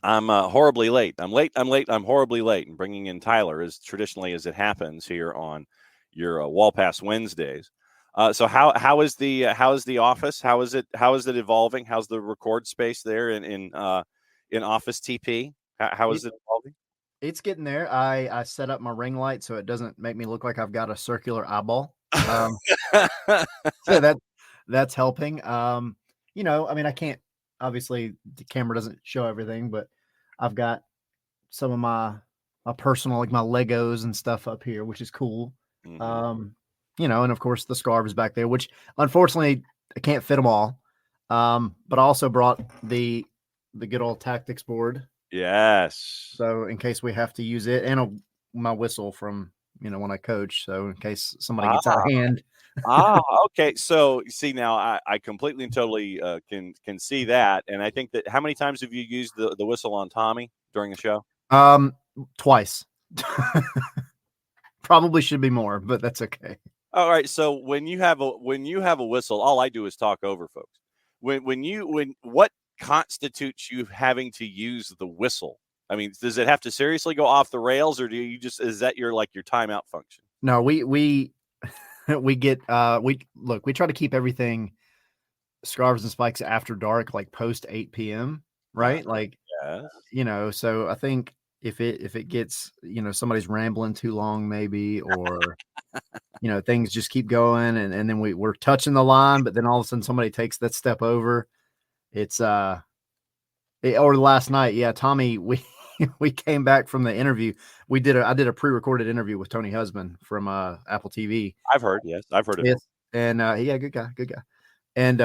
I'm horribly late. I'm late. I'm late. I'm horribly late. And bringing in Tyler as traditionally as it happens here on your Wall Pass Wednesdays. So how is the office? How is it evolving? How's the record space there in Office TP? How is It it evolving? it's getting there. I set up my ring light so it doesn't make me look like I've got a circular eyeball. So that's helping. I mean, I can't obviously the camera doesn't show everything, but I've got some of my personal like my Legos and stuff up here, which is cool. Mhm. Um, and of course the scarves back there, which unfortunately I can't fit them all. But I also brought the good old tactics board, Yes. so in case we have to use it, and my whistle from when I coach, so in case somebody gets out of Ah, hand. okay. So see now, I completely and totally can see that, and I think that how many times have you used the whistle on Tommy during the show? Um, Twice. Probably should be more, but that's okay. All right. So when you have a whistle, all I do is talk over folks. When what constitutes you having to use the whistle? I mean, does it have to seriously go off the rails, or do you just is that your like your timeout function? No, we we get we try to keep everything Scarves and Spikes after dark, like post 8 p.m., Uh, right? Like, yes. so I think if it gets, somebody's rambling too long, maybe, or things just keep going, and then we're touching the line, but then all of a sudden somebody takes that step over. It's or last night, yeah, Tommy, we we came back from the interview. I did a pre-recorded interview with Tony Husband from Apple TV. I've heard. Yes, I've heard of him. Yes. And yeah, good guy, good guy. And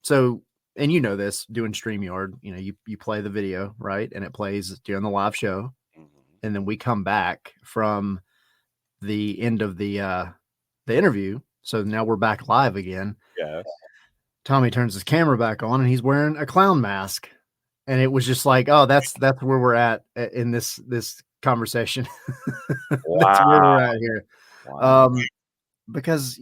so and this doing StreamYard, you play the video, right? And it plays during the live show. Mhm. And then we come back from the end of the interview. So now we're back live again. Yes. Tommy turns his camera back on and he's wearing a clown mask. And it was just like, oh, that's where we're at in this conversation. That's where we're Wow. at here. Wow. Um, because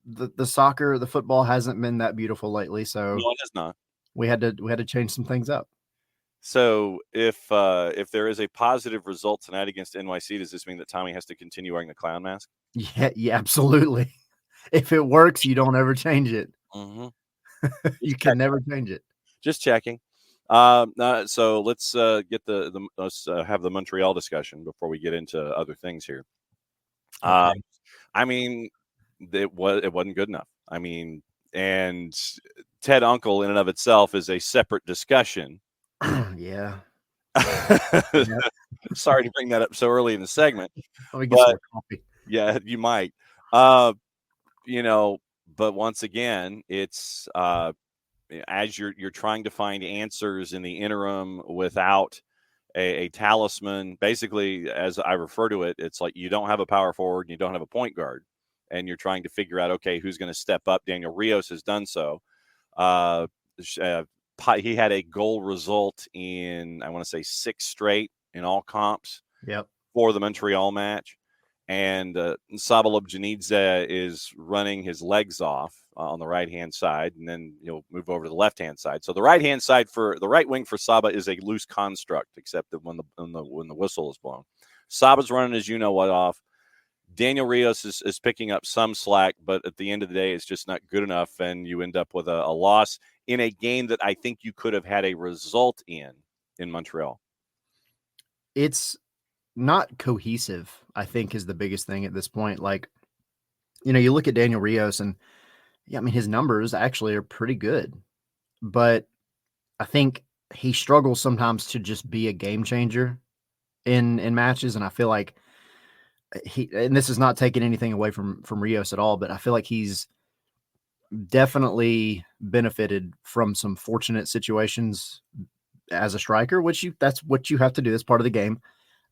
the soccer, the football hasn't been that beautiful lately, so No, it is not. we had to change some things up. So if there is a positive result tonight against NYC, does this mean that Tommy has to continue wearing the clown mask? Yeah, yeah, absolutely. If it works, you don't ever change it. Mm-hmm. You Just can checking. never change it. Just checking. So let's get the let's have the Montreal discussion before we get into other things here. Uh, Okay. I mean, it wasn't good enough. I mean, and Ted Uncle in and of itself is a separate discussion. Yeah. Yeah. Sorry to bring that up so early in the segment, Let me get some but more coffee. yeah, you might. Uh, you know, but once again, it's as you're trying to find answers in the interim without a talisman. Basically, as I refer to it, it's like you don't have a power forward and you don't have a point guard, and you're trying to figure out okay who's going to step up. Daniel Rios has done so. Uh, he had a goal result in I want to say 6 straight in all comps Yep. for the Montreal match. And Sabalov Janidze is running his legs off on the right hand side, and then he'll move over to the left hand side. So the right hand side for the right wing for Saba is a loose construct, except that when the whistle is blown, Saba's running his what off. Daniel Rios is picking up some slack, but at the end of the day, it's just not good enough, and you end up with a loss in a game that I think you could have had a result in Montreal. It's not cohesive, I think, is the biggest thing at this point. Like, you look at Daniel Rios and yeah, I mean his numbers actually are pretty good. But I think he struggles sometimes to just be a game changer in matches, and I feel like and this is not taking anything away from Rios at all, but I feel like he's definitely benefited from some fortunate situations as a striker, which that's what you have to do. That's part of the game.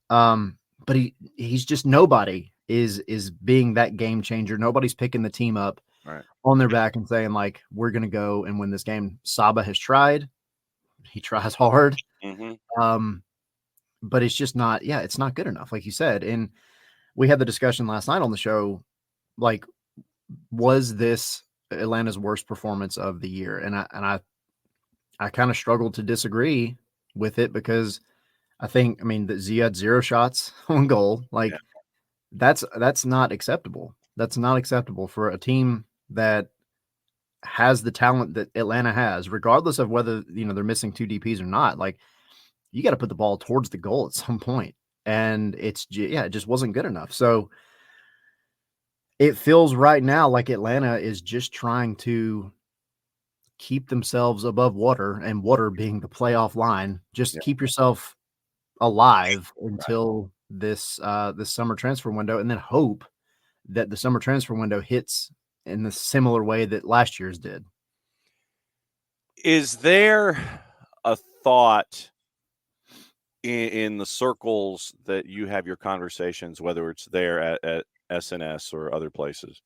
But he's just nobody is being that game changer. Nobody's picking the team up Right. on their back and saying like, we're going to go and win this game. Saba has tried. He tries hard. Mm-hmm. Um, but it's just not, yeah, it's not good enough, like you said. And we had the discussion last night on the show, like, was this Atlanta's worst performance of the year? And I kind of struggled to disagree with it because I mean, that Z had 0 shots on goal. Like, Yeah. that's not acceptable. That's not acceptable for a team that has the talent that Atlanta has, regardless of whether, they're missing 2 DPs or not. Like, you got to put the ball towards the goal at some point. And it just wasn't good enough. So it feels right now like Atlanta is just trying to keep themselves above water, and water being the playoff line. Just Yeah. keep yourself alive Right. until this summer transfer window, and then hope that the summer transfer window hits in the similar way that last year's did. Is there a thought in the circles that you have your conversations, whether it's there at SNS or other places?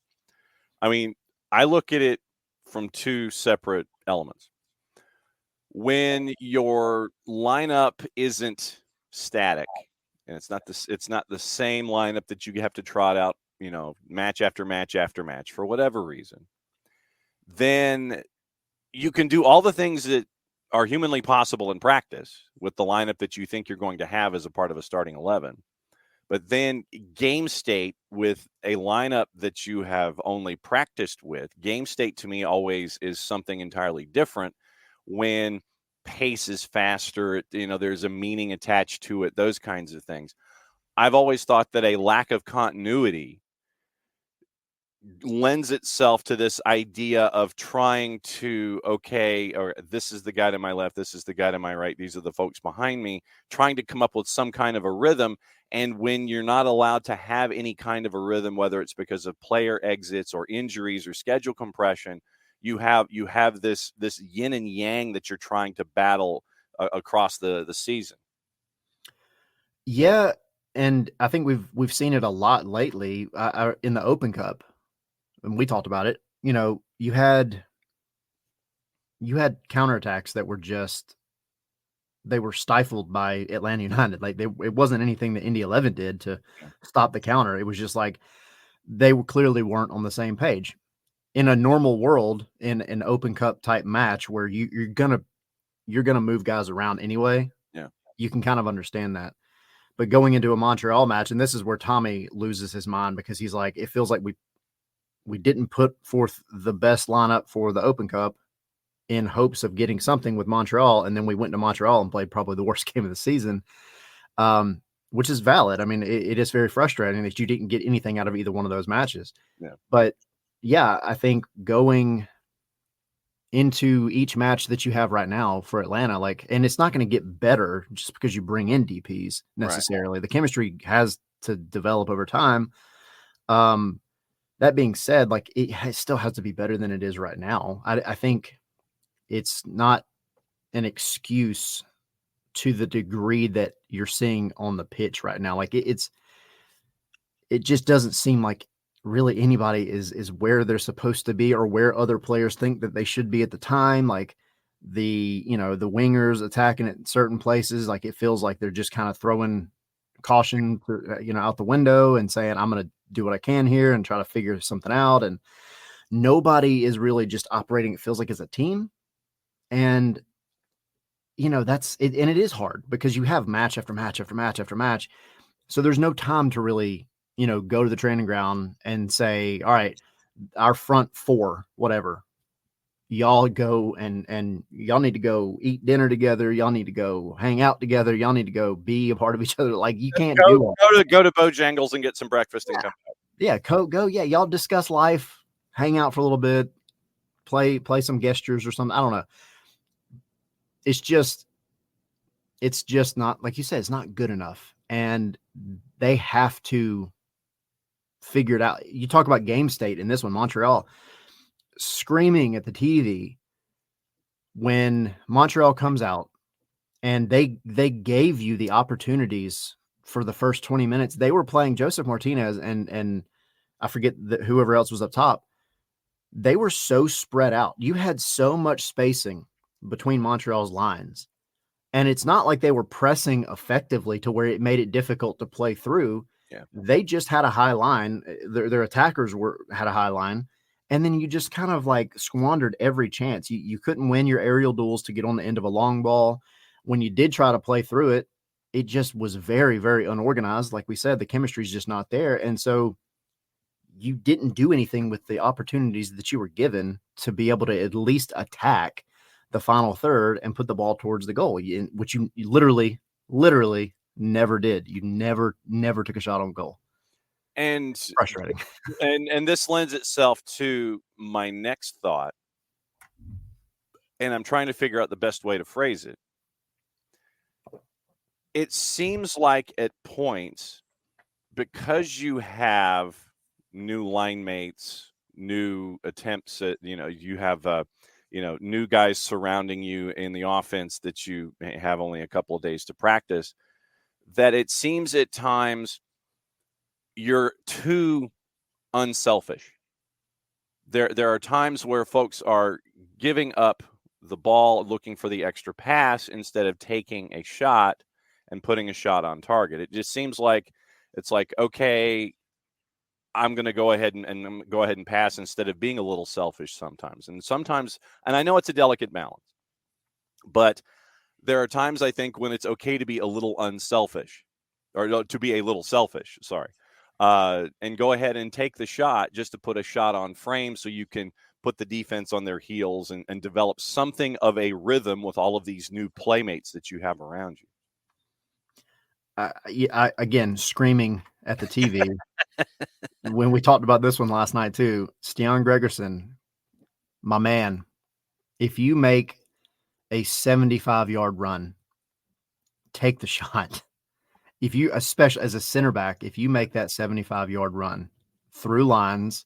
I mean, I look at it from 2 separate elements. When your lineup isn't static and it's not the same lineup that you have to trot out, match after match after match for whatever reason, then you can do all the things that are humanly possible in practice with the lineup that you think you're going to have as a part of a starting 11. But then game state with a lineup that you have only practiced with, game state to me always is something entirely different when pace is faster, there's a meaning attached to it, those kinds of things. I've always thought that a lack of continuity lends itself to this idea of trying to, or this is the guy to my left, this is the guy to my right, these are the folks behind me, trying to come up with some kind of a rhythm. And when you're not allowed to have any kind of a rhythm, whether it's because of player exits or injuries or schedule compression, you have this yin and yang that you're trying to battle across the season. Yeah, and I think we've seen it a lot lately in the Open Cup, and we talked about it. You had counterattacks that were they were stifled by Atlanta United. Like, it wasn't anything that Indy 11 did to stop the counter. It was just like they clearly weren't on the same page. In a normal world, in an Open Cup type match where you're gonna move guys around anyway, you can kind of understand that. But going into a Montreal match, and this is where Tommy loses his mind, because he's like, it feels like we didn't put forth the best lineup for the Open Cup in hopes of getting something with Montreal, and then we went to Montreal and played probably the worst game of the season, which is valid. I mean, it is very frustrating that you didn't get anything out of either one of those matches. Yeah. But yeah, I think going into each match that you have right now for Atlanta, and it's not going to get better just because you bring in DPs necessarily. Right. The chemistry has to develop over time. That being said, it still has to be better than it is right now. I think it's not an excuse to the degree that you're seeing on the pitch right now. It just doesn't seem like really anybody is where they're supposed to be or where other players think that they should be at the time. Like the wingers attacking at certain places, it feels like they're just kind of throwing caution out the window and saying, I'm going to do what I can here and try to figure something out. And nobody is really just operating, it feels like, as a team. And that's it. And it is hard because you have match after match after match after match. So there's no time to really, go to the training ground and say, all right, our front 4, whatever, y'all go and y'all need to go eat dinner together. Y'all need to go hang out together. Y'all need to go be a part of each other. You can't go to Bojangles and get some breakfast and come back. Yeah. Go. Yeah. Y'all discuss life, hang out for a little bit, play some gestures or something. I don't know. It's just not, like you said, it's not good enough. And they have to figure it out. You talk about game state in this one, Montreal screaming at the TV when Montreal comes out, and they gave you the opportunities for the first 20 minutes. They were playing Joseph Martinez and I forget whoever else was up top. They were so spread out. You had so much spacing between Montreal's lines. And it's not like they were pressing effectively to where it made it difficult to play through. Yeah. They just had a high line. Their attackers had a high line. And then you just kind of squandered every chance. You couldn't win your aerial duels to get on the end of a long ball. when you did try to play through it, it just was very, very unorganized. Like we said, the chemistry is just not there. And so you didn't do anything with the opportunities that you were given to be able to at least attack the final third and put the ball towards the goal, which you literally never did. You never took a shot on goal. And Frustrating. And this lends itself to my next thought. And I'm trying to figure out the best way to phrase it. It seems like at points, because you have new line mates, new attempts at, you have, new guys surrounding you in the offense that you have only a couple of days to practice, that it seems at times you're too unselfish. There are times where folks are giving up the ball, looking for the extra pass instead of taking a shot and putting a shot on target. It just seems like it's like, okay, I'm going to go ahead and pass instead of being a little selfish sometimes. And I know it's a delicate balance, but there are times I think when it's okay to be a little unselfish, or to be a little selfish, sorry, and go ahead and take the shot just to put a shot on frame so you can put the defense on their heels and develop something of a rhythm with all of these new playmates that you have around you. Again, screaming at the TV. When we talked about this one last night too, Stian Gregerson, my man, if you make a 75-yard run, take the shot. If you, especially as a center back, if you make that 75-yard run through lines,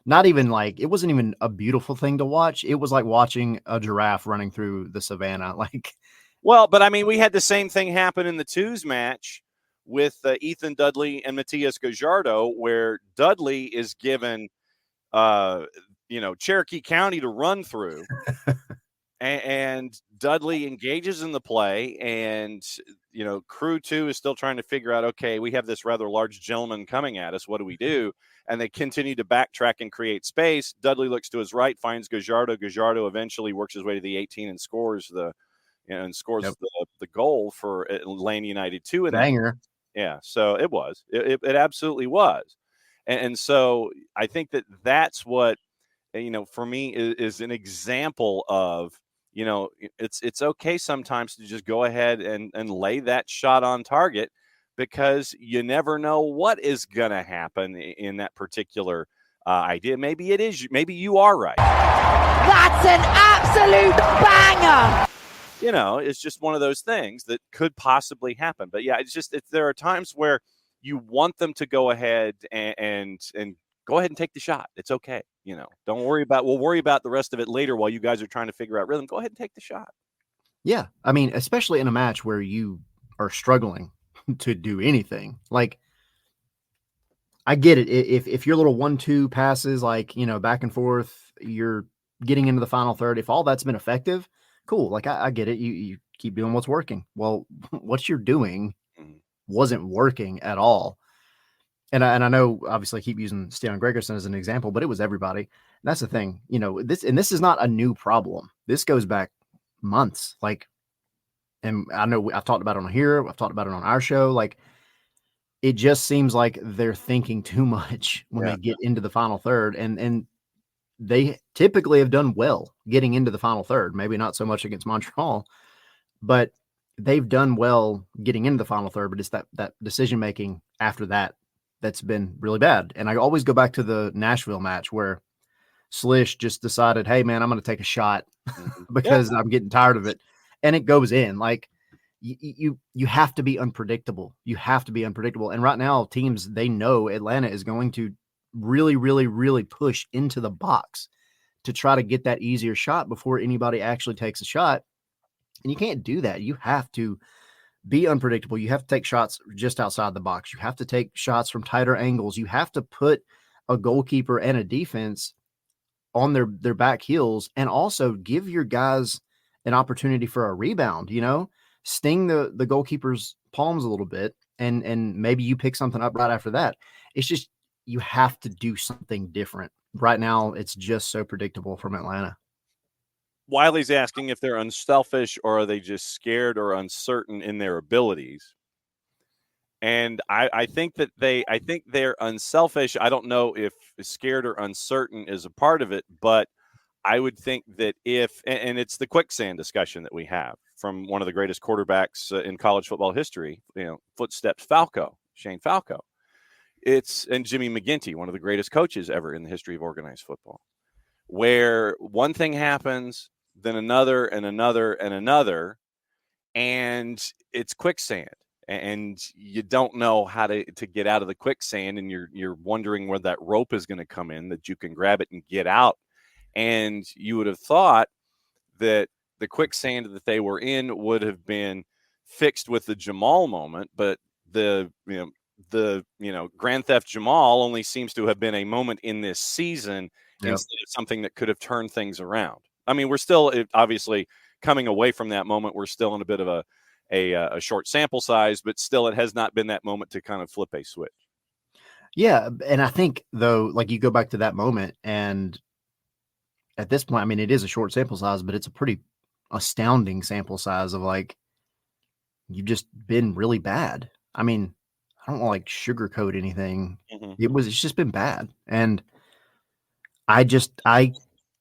not even like, it wasn't even a beautiful thing to watch. It was like watching a giraffe running through the savannah. Well, but I mean, we had the same thing happen in the twos match with Ethan Dudley and Matias Gajardo, where Dudley is given, Cherokee County to run through. And Dudley engages in the play, and, crew 2 is still trying to figure out, okay, we have this rather large gentleman coming at us. What do we do? And they continue to backtrack and create space. Dudley looks to his right, finds Gajardo. Gajardo eventually works his way to the 18 and scores the goal for Atlanta United 2 in that. Banger. Yeah, so it was. It absolutely was. And so I think that's what, for me is an example of, it's okay sometimes to just go ahead and lay that shot on target, because you never know what is going to happen in that particular idea. Maybe you are right. That's an absolute banger. It's just one of those things that could possibly happen. But yeah, there are times where you want them to go ahead and go ahead and take the shot. It's okay. We'll worry about the rest of it later while you guys are trying to figure out rhythm. Go ahead and take the shot. Yeah. I mean, especially in a match where you are struggling to do anything. Like, I get it. If your little 1-2 passes, back and forth, you're getting into the final third. If all that's been effective, cool. Like, I get it. You keep doing what's working. Well, what you're doing wasn't working at all. And I know, obviously, I keep using Stian Gregerson as an example, but it was everybody. And that's the thing, this is not a new problem. This goes back months. And I know I've talked about it on here. I've talked about it on our show. It just seems like they're thinking too much when they get into the final third, and they typically have done well getting into the final third. Maybe not so much against Montreal, but they've done well getting into the final third. But it's that decision making after that's been really bad. And I always go back to the Nashville match where Slish just decided, hey man, I'm going to take a shot because I'm getting tired of it. And it goes in. You have to be unpredictable. You have to be unpredictable. And right now teams, they know Atlanta is going to really, really, really push into the box to try to get that easier shot before anybody actually takes a shot. And you can't do that. You have to be unpredictable. You have to take shots just outside the box. You have to take shots from tighter angles. You have to put a goalkeeper and a defense on their back heels, and also give your guys an opportunity for a rebound, sting the goalkeeper's palms a little bit, and maybe you pick something up right after that. It's just, you have to do something different. Right now, it's just so predictable from Atlanta. Wiley's asking if they're unselfish or are they just scared or uncertain in their abilities. And I think they're unselfish. I don't know if scared or uncertain is a part of it, but I would think that and it's the quicksand discussion that we have from one of the greatest quarterbacks in college football history, footsteps Shane Falco. And Jimmy McGinty, one of the greatest coaches ever in the history of organized football, where one thing happens, then another and another and another, and it's quicksand. And you don't know how to get out of the quicksand, and you're wondering where that rope is going to come in that you can grab it and get out. And you would have thought that the quicksand that they were in would have been fixed with the Jamal moment, but the Grand Theft Jamal only seems to have been a moment in this season instead of something that could have turned things around. I mean, we're still obviously coming away from that moment. We're still in a bit of a short sample size, but still it has not been that moment to kind of flip a switch. Yeah. And I think, though, like, you go back to that moment, and at this point, I mean, it is a short sample size, but it's a pretty astounding sample size of, like, you've just been really bad. I mean, I don't want to sugarcoat anything. Mm-hmm. It's just been bad. And I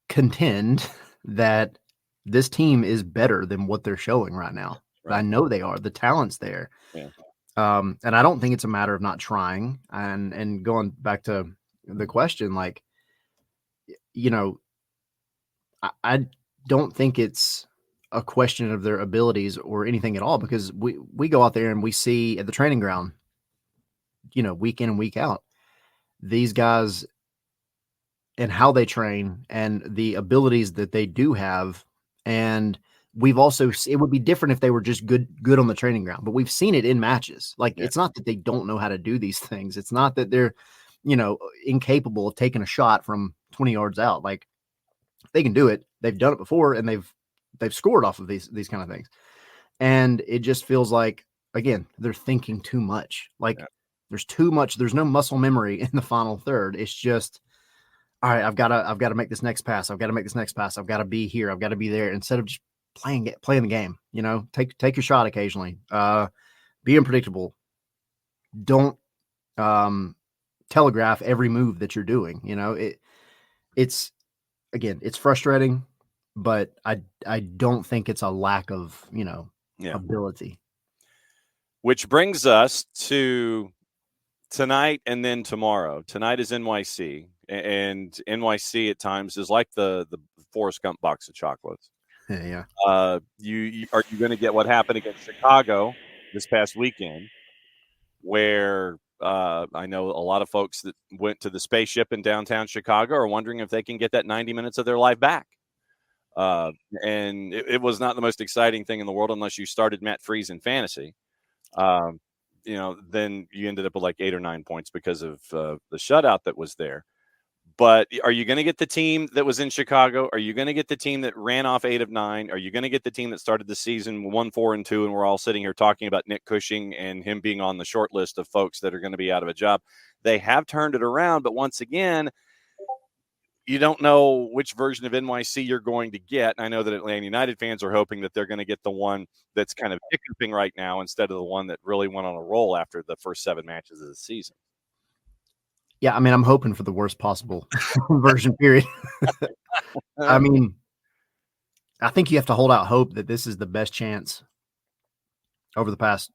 contend that this team is better than what they're showing right now. Right. I know they are. The talent's there. Yeah. And I don't think it's a matter of not trying. And going back to the question, like, I don't think it's a question of their abilities or anything at all, because we go out there and we see at the training ground, week in and week out, these guys and how they train and the abilities that they do have. And we've also, it would be different if they were just good on the training ground, but we've seen it in matches. Like, It's not that they don't know how to do these things. It's not that they're, incapable of taking a shot from 20 yards out. Like, they can do it. They've done it before, and they've scored off of these kind of things. And it just feels like, again, they're thinking too much. Like, there's too much. There's no muscle memory in the final third. It's just, all right, I've got to make this next pass. I've got to make this next pass. I've got to be here. I've got to be there, instead of just playing the game. Take your shot occasionally. Be unpredictable. Don't telegraph every move that you're doing. It's frustrating, but I don't think it's a lack of ability. Which brings us to tonight and then tomorrow. Tonight is NYC, and NYC at times is like the Forrest Gump box of chocolates. Yeah. Are you going to get what happened against Chicago this past weekend, where I know a lot of folks that went to the spaceship in downtown Chicago are wondering if they can get that 90 minutes of their life back. And it was not the most exciting thing in the world unless you started Matt Freese in fantasy. Then you ended up with like 8 or 9 points because of the shutout that was there. But are you going to get the team that was in Chicago? Are you going to get the team that ran off 8 of 9? Are you going to get the team that started the season 1-4-2, and we're all sitting here talking about Nick Cushing and him being on the short list of folks that are going to be out of a job? They have turned it around, but once again, you don't know which version of NYC you're going to get. I know that Atlanta United fans are hoping that they're going to get the one that's kind of hiccuping right now instead of the one that really went on a roll after the first 7 matches of the season. Yeah, I mean, I'm hoping for the worst possible version, period. I mean, I think you have to hold out hope that this is the best chance over the past,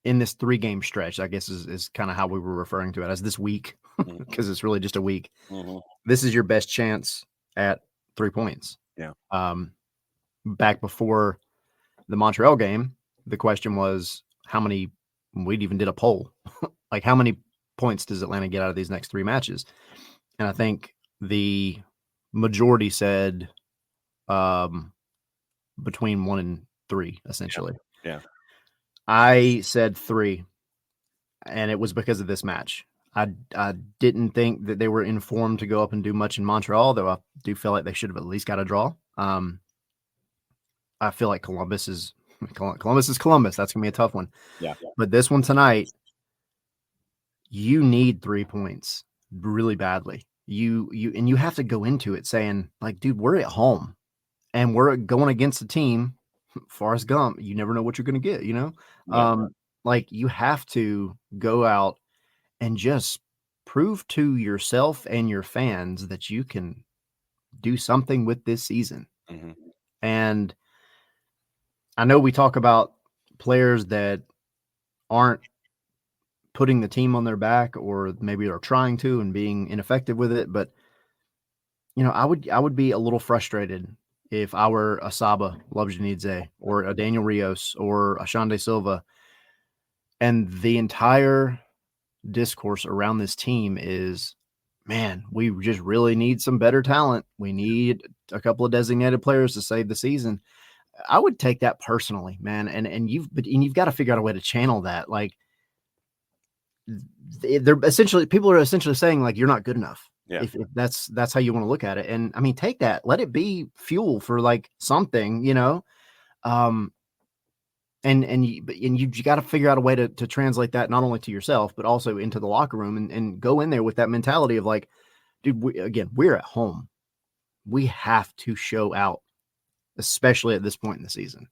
in this 3-game stretch, I guess is kind of how we were referring to it, as this week, because it's really just a week. Mm-hmm. This is your best chance at 3 points. Yeah. Back before the Montreal game, the question was how many, we even did a poll, like how many points does Atlanta get out of these next 3 matches? And I think the majority said between 1 and 3, essentially. Yeah. I said 3, and it was because of this match. I didn't think that they were informed to go up and do much in Montreal, though I do feel like they should have at least got a draw. I feel like Columbus is Columbus. That's going to be a tough one. Yeah. But this one tonight, you need 3 points really badly. you have to go into it saying, like, dude, we're at home and we're going against a team, Forrest Gump. You never know what you're going to get, you know? Yeah. Like, you have to go out and just prove to yourself and your fans that you can do something with this season. Mm-hmm. And I know we talk about players that aren't putting the team on their back, or maybe are trying to and being ineffective with it, but I would be a little frustrated if I were a Saba Lobjanidze or a Daniel Rios or a Shande Silva, and the entire discourse around this team is, man, we just really need some better talent. We need a couple of designated players to save the season. I would take that personally, man. And you've got to figure out a way to channel that. Like, people are essentially saying, like, you're not good enough. Yeah. If that's how you want to look at it. And I mean, take that, let it be fuel for like something, and you got to figure out a way to translate that not only to yourself, but also into the locker room, and go in there with that mentality of like, dude, we're at home. We have to show out, especially at this point in the season.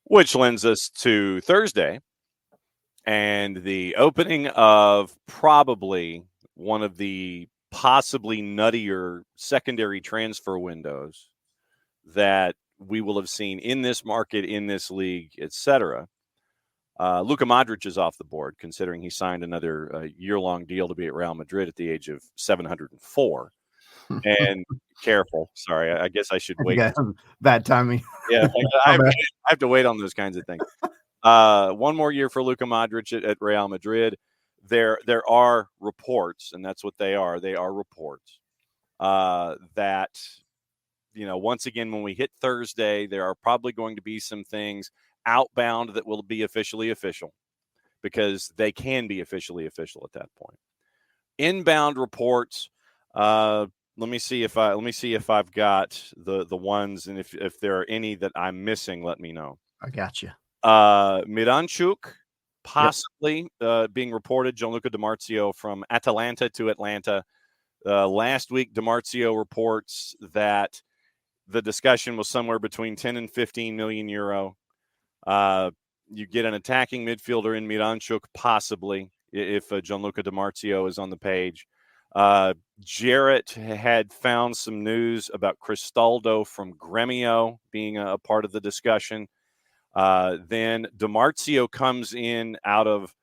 Which lends us to Thursday and the opening of probably one of the possibly nuttier secondary transfer windows that we will have seen in this market, in this league, etc. Luka Modric is off the board, considering he signed another year-long deal to be at Real Madrid at the age of 704. And careful, sorry, I guess I should wait. Bad timing. Yeah, I have to wait on those kinds of things. One more year for Luka Modric at Real Madrid. There are reports, and that's what they are. They are reports that, once again, when we hit Thursday, there are probably going to be some things outbound that will be officially official, because they can be officially official at that point. Inbound reports. Let me see if I've got the ones, and if there are any that I'm missing, let me know. I got you. Miranchuk possibly being reported. Gianluca Di Marzio from Atalanta to Atlanta. Last week, Di Marzio reports that the discussion was somewhere between 10 and 15 million euro. You get an attacking midfielder in Miranchuk, possibly, if Gianluca Di Marzio is on the page. Jarrett had found some news about Cristaldo from Gremio being a part of the discussion. Then Di Marzio comes in out of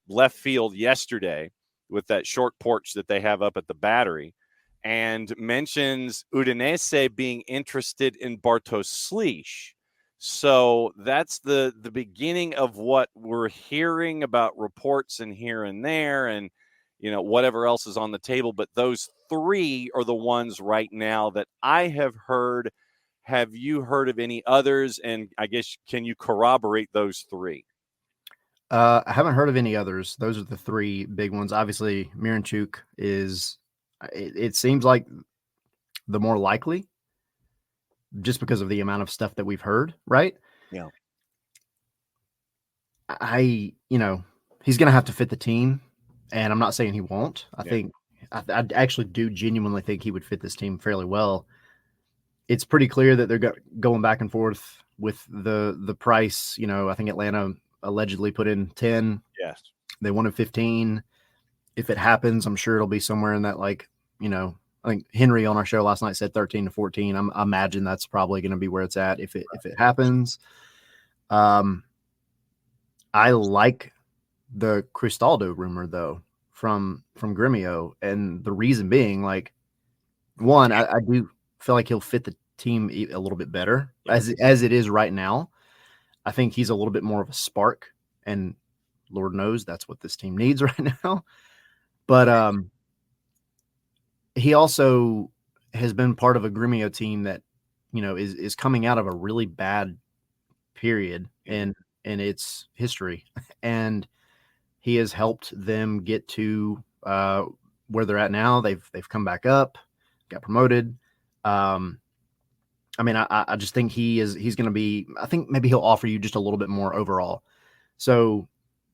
left field yesterday with that short porch that they have up at the Battery, and mentions Udinese being interested in Bartosz Slisz. So that's the beginning of what we're hearing about reports and here and there, and whatever else is on the table. But those three are the ones right now that I have heard. Have you heard of any others? And I guess, can you corroborate those three? I haven't heard of any others. Those are the three big ones. Obviously, Miranchuk is, it seems like the more likely, just because of the amount of stuff that we've heard, right? Yeah. He's going to have to fit the team, and I'm not saying he won't. I actually do genuinely think he would fit this team fairly well. It's pretty clear that they're going back and forth with the price. I think Atlanta allegedly put in 10. Yes. They wanted 15. If it happens, I'm sure it'll be somewhere in that, like, I think Henry on our show last night said 13 to 14. I imagine that's probably going to be where it's at if it happens. I like the Cristaldo rumor, though, from Gremio, and the reason being, like, one, I do feel like he'll fit the team a little bit better as it is right now. I think he's a little bit more of a spark, and Lord knows that's what this team needs right now. But he also has been part of a Gremio team that is coming out of a really bad period in its history, and he has helped them get to where they're at now. They've come back up, got promoted. I just think he's going to be, I think maybe he'll offer you just a little bit more overall. So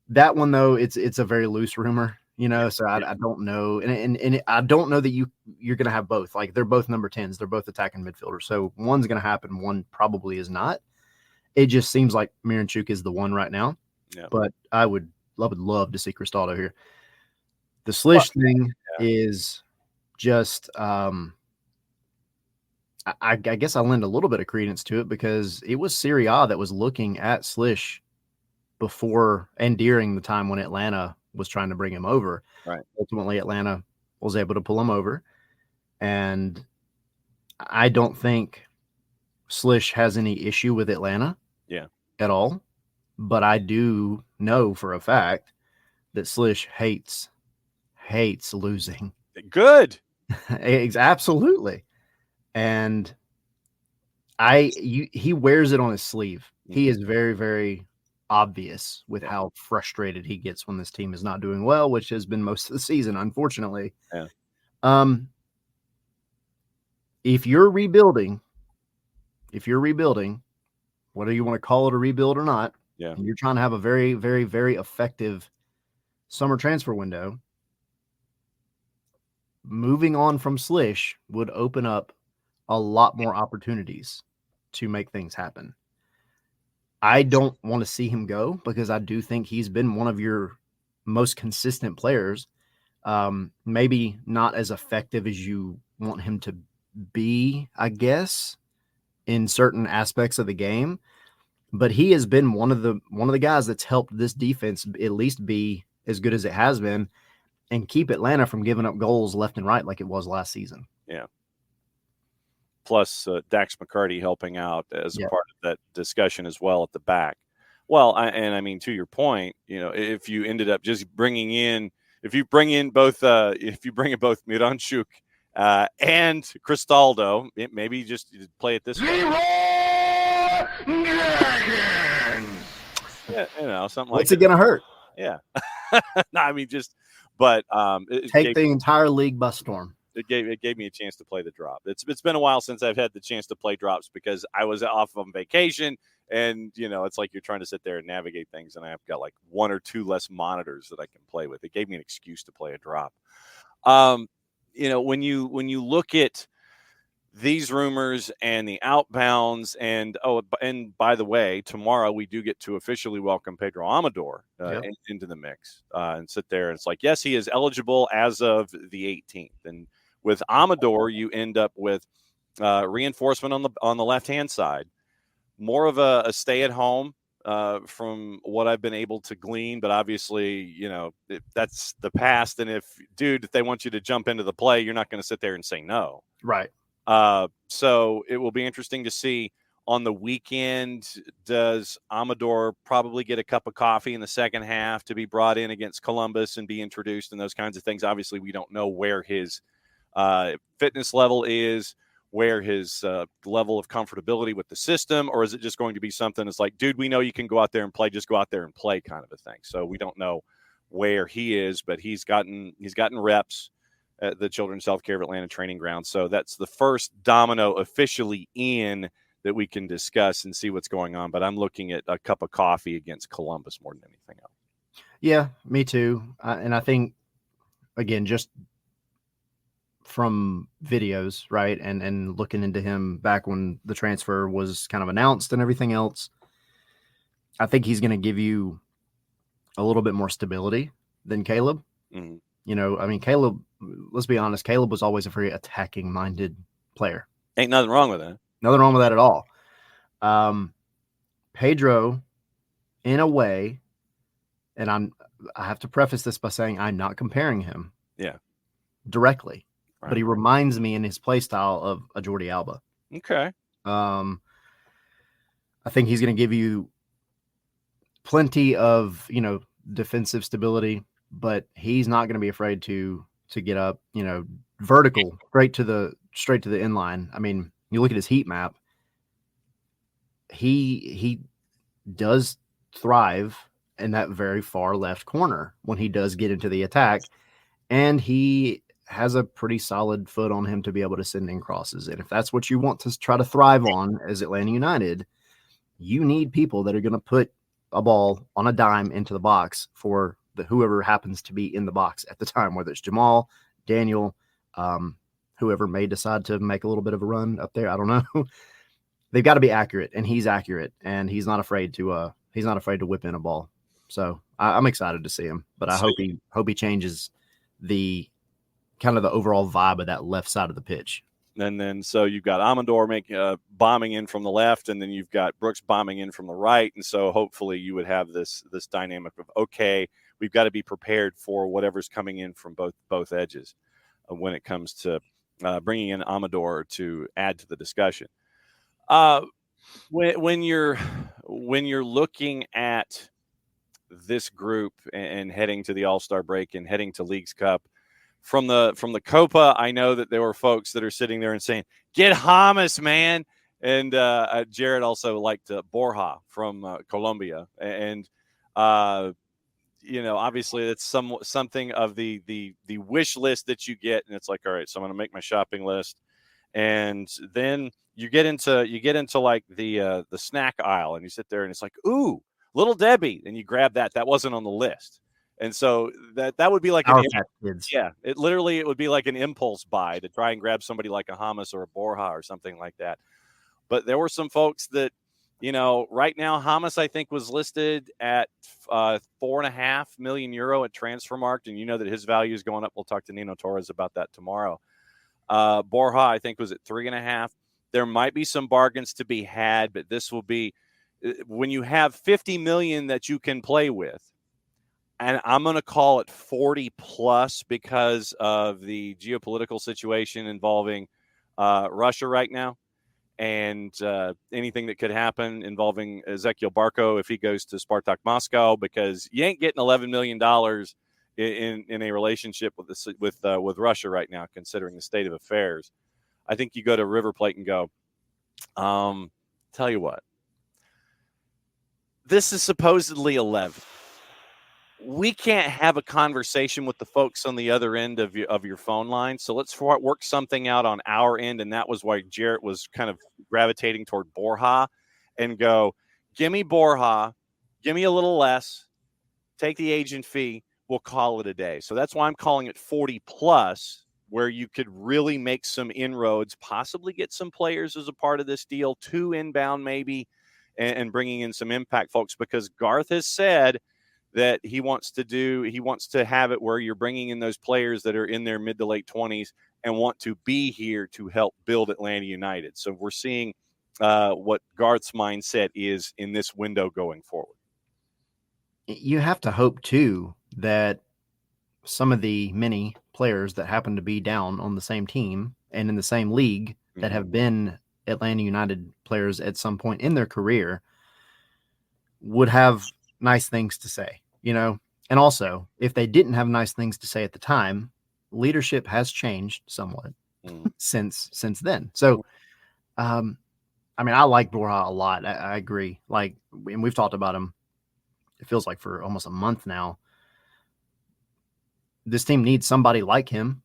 that one, though, it's a very loose rumor. You know, so I don't know, and I don't know that you're going to have both. Like they're both number 10s, they're both attacking midfielders. So one's going to happen, one probably is not. It just seems like Miranchuk is the one right now. Yeah. But I would love to see Cristaldo here. The Slish thing is just I guess I lend a little bit of credence to it because it was Serie A that was looking at Slish before and during the time when Atlanta was trying to bring him over. Right. Ultimately, Atlanta was able to pull him over. And I don't think Slish has any issue with Atlanta at all. But I do know for a fact that Slish hates losing. Good. Absolutely. And he wears it on his sleeve. He is very, very obvious with how frustrated he gets when this team is not doing well, which has been most of the season, unfortunately. Yeah. If you're rebuilding, whether you want to call it a rebuild or not, and you're trying to have a very, very, very effective summer transfer window, moving on from Slish would open up a lot more opportunities to make things happen. I don't want to see him go because I do think he's been one of your most consistent players. Maybe not as effective as you want him to be, I guess, in certain aspects of the game. But he has been one of the guys that's helped this defense at least be as good as it has been and keep Atlanta from giving up goals left and right like it was last season. Yeah. Plus Dax McCarty helping out as a part of that discussion as well at the back. Well, I mean, to your point, you know, if you ended up just bringing in both Miranchuk and Cristaldo, maybe just play it this way. Yeah, you know, something like what's it going to hurt? Yeah. No, I mean, but take the entire league by storm. It gave me a chance to play the drop. It's been a while since I've had the chance to play drops because I was off on vacation, and you know it's like you're trying to sit there and navigate things, and I've got like one or two less monitors that I can play with. It gave me an excuse to play a drop. You know, when you look at these rumors and the outbounds, and by the way, tomorrow we do get to officially welcome Pedro Amador into the mix and sit there. And it's like, yes, he is eligible as of the 18th. And with Amador, you end up with reinforcement on the left-hand side, more of a stay-at-home from what I've been able to glean. But obviously, you know, that's the past. And if they want you to jump into the play, you're not going to sit there and say no. Right. So it will be interesting to see on the weekend, does Amador probably get a cup of coffee in the second half to be brought in against Columbus and be introduced and those kinds of things? Obviously, we don't know where his fitness level is, where his level of comfortability with the system, or is it just going to be something that's like, dude, we know you can go out there and play, just go out there and play kind of a thing. So we don't know where he is, but he's gotten reps at the Children's Healthcare of Atlanta training ground. So that's the first domino officially in that we can discuss and see what's going on. But I'm looking at a cup of coffee against Columbus more than anything else. Yeah, me too. And I think, again, just from videos, right, and looking into him back when the transfer was kind of announced and everything else, I think he's going to give you a little bit more stability than Caleb. Mm-hmm. You know, I mean, Caleb, let's be honest, Caleb was always a very attacking-minded player. Ain't nothing wrong with that. Nothing wrong with that at all. Pedro, in a way, and I have to preface this by saying I'm not comparing him directly, but he reminds me in his play style of a Jordi Alba. Okay. I think he's going to give you plenty of, you know, defensive stability, but he's not going to be afraid to get up, you know, vertical, straight to the inline. I mean, you look at his heat map, he does thrive in that very far left corner when he does get into the attack, and he has a pretty solid foot on him to be able to send in crosses. And if that's what you want to try to thrive on as Atlanta United, you need people that are going to put a ball on a dime into the box for whoever happens to be in the box at the time, whether it's Jamal, Daniel, whoever may decide to make a little bit of a run up there. I don't know. They've got to be accurate, and he's accurate, and he's not afraid to whip in a ball. So I'm excited to see him, but I hope he changes the kind of the overall vibe of that left side of the pitch. And then so you've got Amador bombing in from the left, and then you've got Brooks bombing in from the right. And so hopefully you would have this dynamic of, okay, we've got to be prepared for whatever's coming in from both edges when it comes to bringing in Amador to add to the discussion. When you're looking at this group and heading to the All-Star break and heading to Leagues Cup, from the Copa, I know that there were folks that are sitting there and saying, "Get Hamas, man!" And Jared also liked Borja from Colombia, and obviously it's something of the wish list that you get, and it's like, all right, so I'm going to make my shopping list, and then you get into like the snack aisle, and you sit there and it's like, ooh, Little Debbie, and you grab that. That wasn't on the list. And so that would be like it would be like an impulse buy to try and grab somebody like a Hamas or a Borja or something like that. But there were some folks that, right now Hamas I think was listed at €4.5 million at Transfermarkt, and that his value is going up. We'll talk to Nino Torres about that tomorrow. Borja I think was at 3.5. There might be some bargains to be had, but this will be when you have 50 million that you can play with. And I'm going to call it 40 plus because of the geopolitical situation involving Russia right now, and anything that could happen involving Ezequiel Barco if he goes to Spartak Moscow, because you ain't getting $11 million in a relationship with Russia right now, considering the state of affairs. I think you go to River Plate and go, tell you what, this is supposedly 11. We can't have a conversation with the folks on the other end of your phone line. So let's work something out on our end. And that was why Jarrett was kind of gravitating toward Borja, and go, give me Borja, give me a little less, take the agent fee. We'll call it a day. So that's why I'm calling it 40 plus, where you could really make some inroads, possibly get some players as a part of this deal, 2 inbound maybe, and bringing in some impact folks, because Garth has said that he wants to have it where you're bringing in those players that are in their mid to late 20s and want to be here to help build Atlanta United. So we're seeing what Garth's mindset is in this window going forward. You have to hope too that some of the many players that happen to be down on the same team and in the same league that have been Atlanta United players at some point in their career would have nice things to say, and also if they didn't have nice things to say at the time, leadership has changed somewhat since then. So, I like Borja a lot. I agree. And we've talked about him, it feels like, for almost a month now. This team needs somebody like him,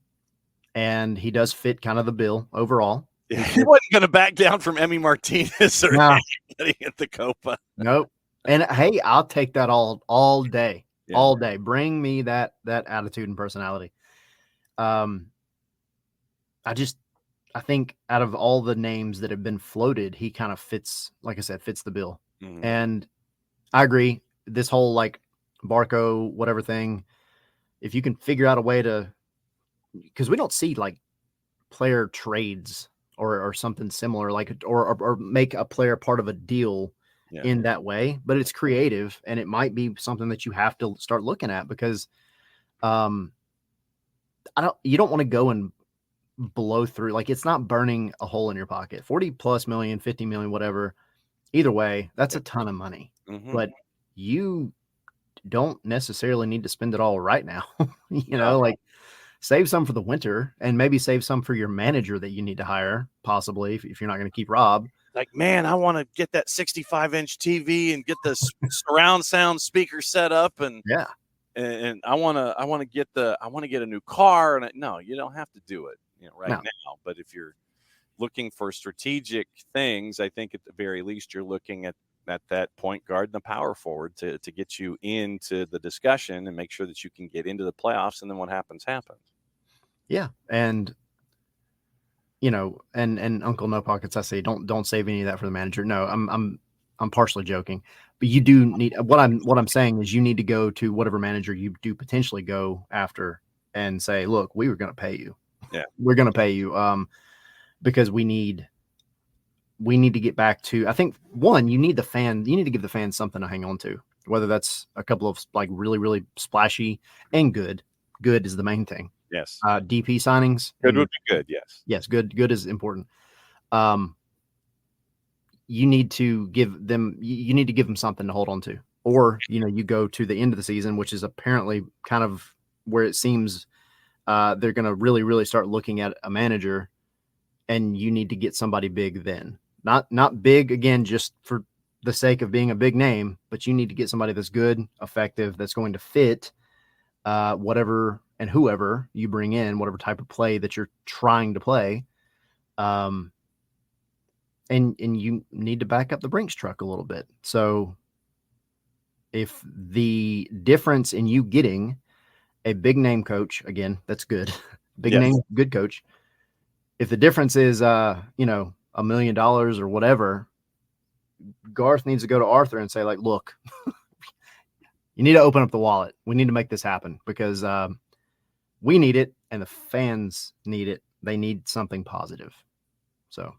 and he does fit kind of the bill overall. Yeah, he wasn't going to back down from Emi Martinez or anybody at the Copa. Nope. And hey, I'll take that all day, all day. Bring me that attitude and personality. I think out of all the names that have been floated, he kind of fits, like I said, fits the bill. Mm-hmm. And I agree. This whole Barco, whatever thing, if you can figure out a way to, because we don't see player trades or something similar, or make a player part of a deal in that way, but it's creative, and it might be something that you have to start looking at, because you don't want to go and blow through, it's not burning a hole in your pocket. 40 plus million, 50 million, whatever, either way, that's a ton of money. Mm-hmm. But you don't necessarily need to spend it all right now. Save some for the winter, and maybe save some for your manager that you need to hire, possibly, if you're not going to keep Rob. Man, I want to get that 65-inch TV and get the surround sound speaker set up, and I want to get a new car. And no, you don't have to do it now. But if you're looking for strategic things, I think at the very least you're looking at at that point guard and the power forward to get you into the discussion and make sure that you can get into the playoffs. And then what happens. Yeah. And, and Uncle No Pockets, I say, don't save any of that for the manager. No, I'm partially joking, but you do need, what I'm saying is you need to go to whatever manager you do potentially go after and say, look, we were going to pay you. Yeah. We're going to pay you. Because we need to get back to, I think, one, you need to give the fans something to hang on to, whether that's a couple of like really, really splashy and good is the main thing. Yes. DP signings. Good would be good. Yes. Yes. Good is important. You need to give them something to hold on to, or, you go to the end of the season, which is apparently kind of where it seems they're going to really, really start looking at a manager, and you need to get somebody big then. Not big again just for the sake of being a big name, but you need to get somebody that's good, effective, that's going to fit whatever and whoever you bring in, whatever type of play that you're trying to play. And you need to back up the Brinks truck a little bit. So if the difference in you getting a big name coach, again, that's good. Big Yes. name, good coach. If the difference is, $1 million or whatever, Garth needs to go to Arthur and say, like, look, you need to open up the wallet. We need to make this happen because we need it and the fans need it. They need something positive. So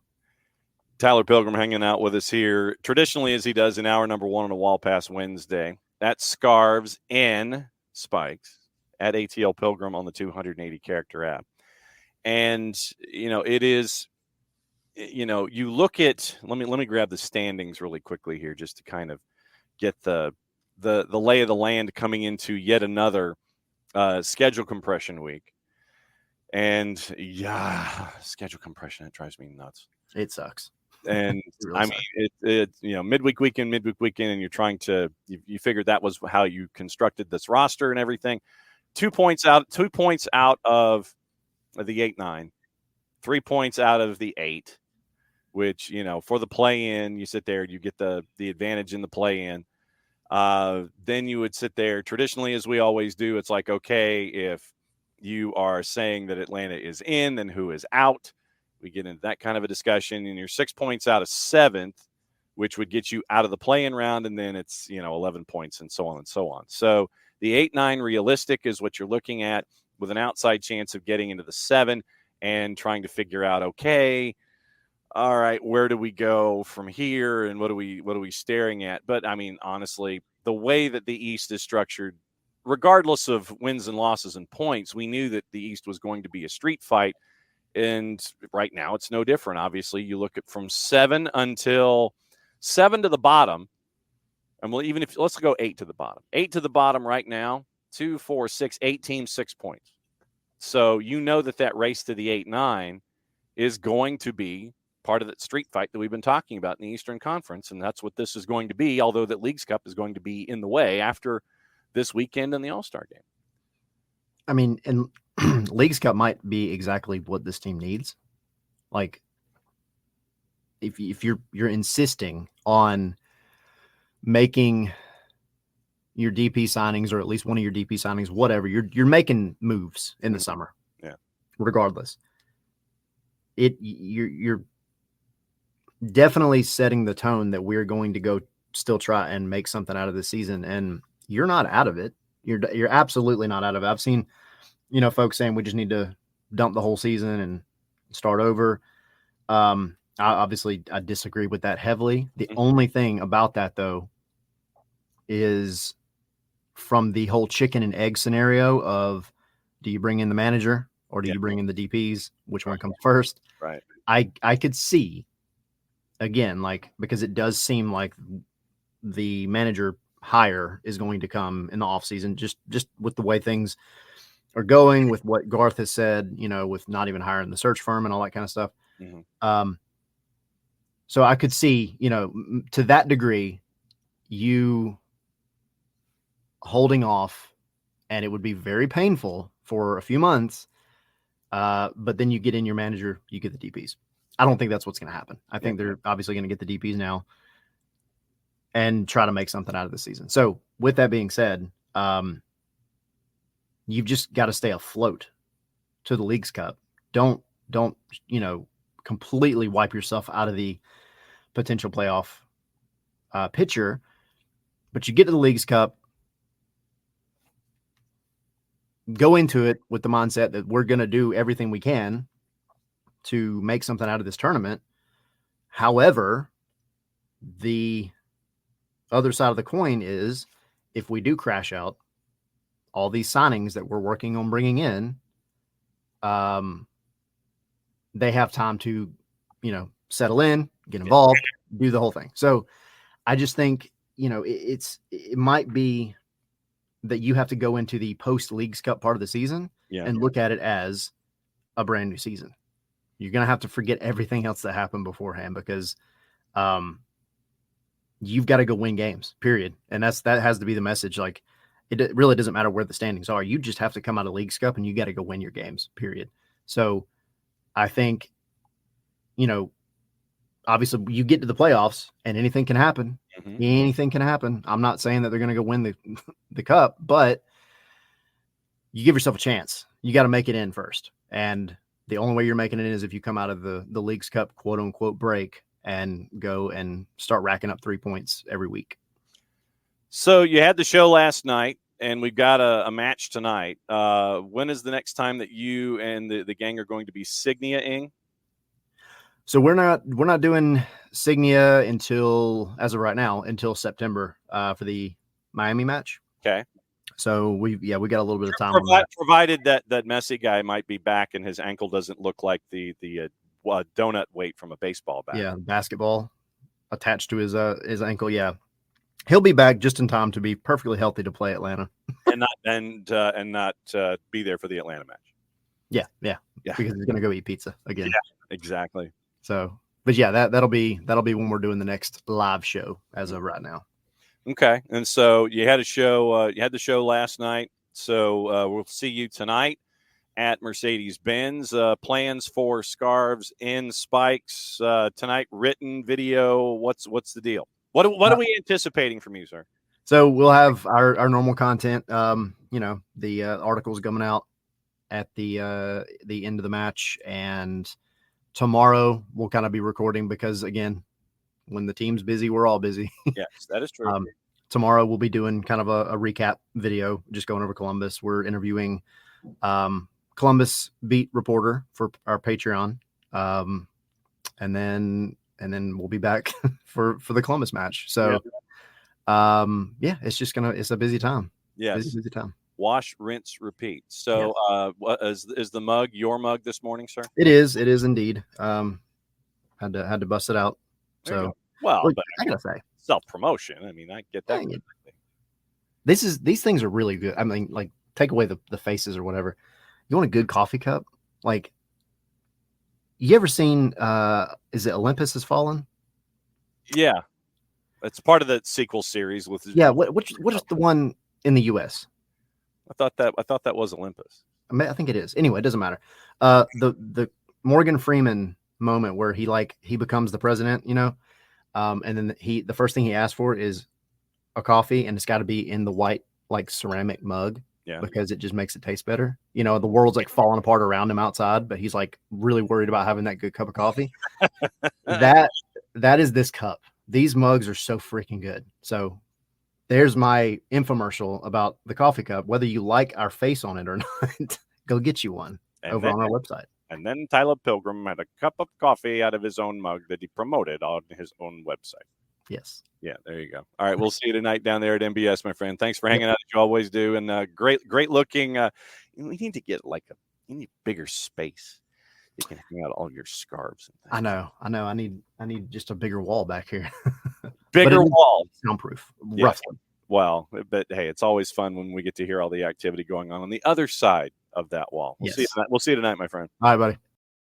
Tyler Pilgrim hanging out with us here, traditionally as he does in hour number 1 on a Wall Pass Wednesday. That's Scarves N Spikes at ATL Pilgrim on the 280 character app. And, it is, you look at, let me grab the standings really quickly here just to kind of get the lay of the land coming into yet another schedule compression week. And schedule compression, it drives me nuts. it sucks. And really I mean, it midweek weekend, and you're trying to, you figured that was how you constructed this roster and everything. 2 points out of the 8-9, 3 points out of the 8, which, for the play-in, you sit there, you get the advantage in the play-in. Then you would sit there traditionally, as we always do. It's like, okay, if you are saying that Atlanta is in, then who is out? We get into that kind of a discussion, and you're 6 points out of 7th, which would get you out of the play-in round. And then it's, 11 points and so on and so on. So the 8-9 realistic is what you're looking at, with an outside chance of getting into the 7 and trying to figure out, okay, all right, where do we go from here and what are we staring at? But I mean, honestly, the way that the East is structured, regardless of wins and losses and points, we knew that the East was going to be a street fight. And right now it's no different. Obviously, you look at from 7 until 7 to the bottom. And let's go 8 to the bottom. 8 to the bottom right now, 2, 4, 6, 8 teams, 6 points. So that race to the 8-9 is going to be part of that street fight that we've been talking about in the Eastern Conference. And that's what this is going to be, although that Leagues Cup is going to be in the way after this weekend and the All-Star game. I mean, and Leagues Cup might be exactly what this team needs. Like, if you're insisting on making your DP signings, or at least one of your DP signings, whatever, you're making moves in the summer. Yeah. Regardless. You're definitely setting the tone that we're going to go still try and make something out of this season. And you're not out of it. You're absolutely not out of it. I've seen, folks saying we just need to dump the whole season and start over. I disagree with that heavily. The only thing about that, though, is from the whole chicken and egg scenario of, do you bring in the manager or do you bring in the DPs? Which one comes first? Right. I could see, again, like, because it does seem like the manager hire is going to come in the offseason, just with the way things are going, with what Garth has said, with not even hiring the search firm and all that kind of stuff. Mm-hmm. So I could see, to that degree, you holding off, and it would be very painful for a few months. But then you get in your manager, you get the DPs. I don't think that's what's going to happen. I think they're obviously going to get the DPs now. and try to make something out of the season. So with that being said, you've just got to stay afloat to the Leagues Cup. Don't, completely wipe yourself out of the potential playoff picture, but you get to the Leagues Cup, go into it with the mindset that we're going to do everything we can to make something out of this tournament. However, the other side of the coin is if we do crash out, all these signings that we're working on bringing in, they have time to, settle in, get involved, do the whole thing. So I just think, it might be that you have to go into the post Leagues Cup part of the season and look at it as a brand new season. You're going to have to forget everything else that happened beforehand because, you've got to go win games, period. And that has to be the message. Like, it really doesn't matter where the standings are. You just have to come out of Leagues Cup and you got to go win your games, period. So I think, obviously you get to the playoffs and anything can happen. Mm-hmm. Anything can happen. I'm not saying that they're going to go win the cup, but you give yourself a chance. You got to make it in first. And the only way you're making it in is if you come out of the Leagues Cup, quote unquote, break and go and start racking up 3 points every week. So you had the show last night and we've got a match tonight. When is the next time that you and the gang are going to be Signia-ing? So we're not doing Signia until, as of right now, until September for the Miami match. Okay. So we got a little bit of time. Provided that Messi guy might be back and his ankle doesn't look like the donut weight from a baseball bat. Yeah, basketball attached to his ankle. Yeah, he'll be back just in time to be perfectly healthy to play Atlanta and not be there for the Atlanta match. Yeah, because he's gonna go eat pizza again. Yeah, exactly. So, but yeah, that'll be when we're doing the next live show as of right now. Okay, and so you had a show. You had the show last night. So we'll see you tonight at Mercedes-Benz. Plans for Scarves N Spikes tonight. Written, video. What's the deal? What are we anticipating from you, sir? So we'll have our normal content. The articles coming out at the end of the match, and tomorrow we'll kind of be recording because, again, when the team's busy, we're all busy. Yes, that is true. Tomorrow we'll be doing kind of a recap video, just going over Columbus. We're interviewing Columbus beat reporter for our Patreon, and then we'll be back for the Columbus match. So, it's a busy time. Yes, busy time. Wash, rinse, repeat. So, what is the mug? Your mug this morning, sir? It is indeed. Had to bust it out. So, well, look, but I gotta say, self-promotion. I mean, I get that. These things are really good. I mean, like, take away the faces or whatever. You want a good coffee cup? Like, you ever seen? Is it Olympus Has Fallen? Yeah, it's part of the sequel series with. Yeah, what is the one in the U.S.? I thought that was Olympus. I think it is. Anyway, it doesn't matter. The Morgan Freeman moment where he becomes the president, and then the first thing he asks for is a coffee, and it's got to be in the white ceramic mug, because it just makes it taste better. The world's falling apart around him outside, but he's really worried about having that good cup of coffee. that is this cup. These mugs are so freaking good. So there's my infomercial about the coffee cup. Whether you like our face on it or not, go get you one on our website. And then Tyler Pilgrim had a cup of coffee out of his own mug that he promoted on his own website. Yes. Yeah, there you go. All right, we'll see you tonight down there at MBS, my friend. Thanks for hanging out as you always do. And great looking. We need to get you need bigger space. You can hang out all your scarves. I know. I need just a bigger wall back here. Bigger wall. Soundproof. Yeah. Roughly. Well, but hey, it's always fun when we get to hear all the activity going on the other side of that wall. We'll see you tonight, my friend. All right, buddy.